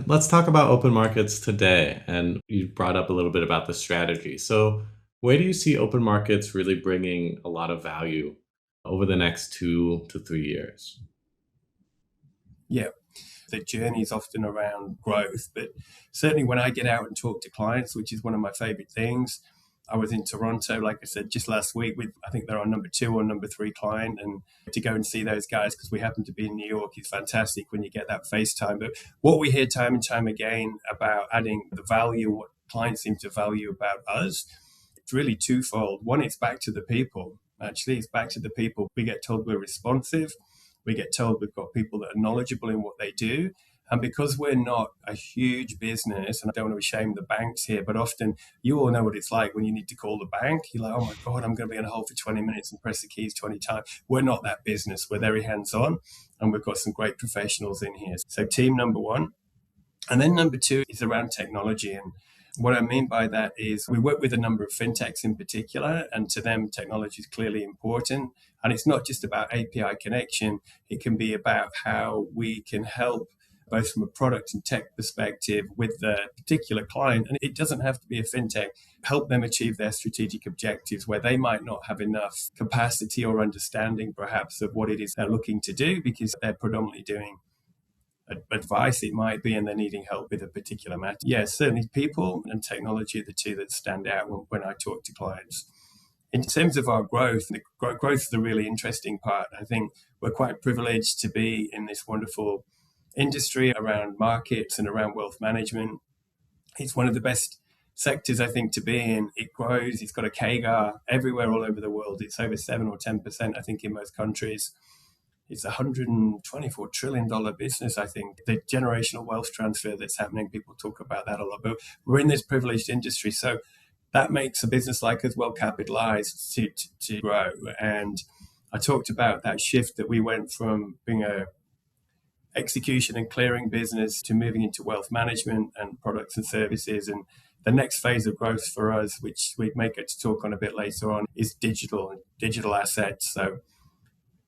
let's talk about open markets today. And you brought up a little bit about the strategy. So, where do you see open markets really bringing a lot of value over the next 2 to 3 years? Yeah, the journey is often around growth, but certainly when I get out and talk to clients, which is one of my favorite things. I was in Toronto, like I said, just last week with, I think they're our number 2 or number 3 client. And to go and see those guys, because we happen to be in New York, is fantastic when you get that FaceTime. But what we hear time and time again about adding the value, what clients seem to value about us, it's really twofold. One, it's back to the people. Actually, it's back to the people. We get told we're responsive. We get told we've got people that are knowledgeable in what they do. And because we're not a huge business, and I don't want to shame the banks here, but often you all know what it's like when you need to call the bank. You're like, oh my God, I'm going to be on hold for 20 minutes and press the keys 20 times. We're not that business. We're very hands-on, and we've got some great professionals in here. So team number 1. And then number 2 is around technology. And what I mean by that is we work with a number of fintechs in particular, and to them, technology is clearly important. And it's not just about API connection. It can be about how we can help both from a product and tech perspective with the particular client. And it doesn't have to be a fintech, help them achieve their strategic objectives where they might not have enough capacity or understanding perhaps of what it is they're looking to do because they're predominantly doing advice, it might be, and they're needing help with a particular matter. Yeah, certainly people and technology are the two that stand out when I talk to clients. In terms of our growth, the growth is the really interesting part. I think we're quite privileged to be in this wonderful industry around markets and around wealth management. It's one of the best sectors, I think, to be in. It grows. It's got a CAGR everywhere all over the world. It's over 7 or 10%, I think, in most countries. It's a $124 trillion business, I think. The generational wealth transfer that's happening, people talk about that a lot. But we're in this privileged industry. So that makes a business like us well capitalized to grow. And I talked about that shift that we went from being a execution and clearing business to moving into wealth management and products and services. And the next phase of growth for us, which we may get to talk on a bit later on, is digital assets. So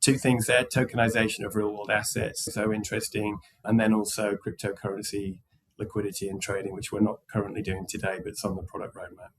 2 things there: tokenization of real world assets, so interesting, and then also cryptocurrency liquidity and trading, which we're not currently doing today, but it's on the product roadmap.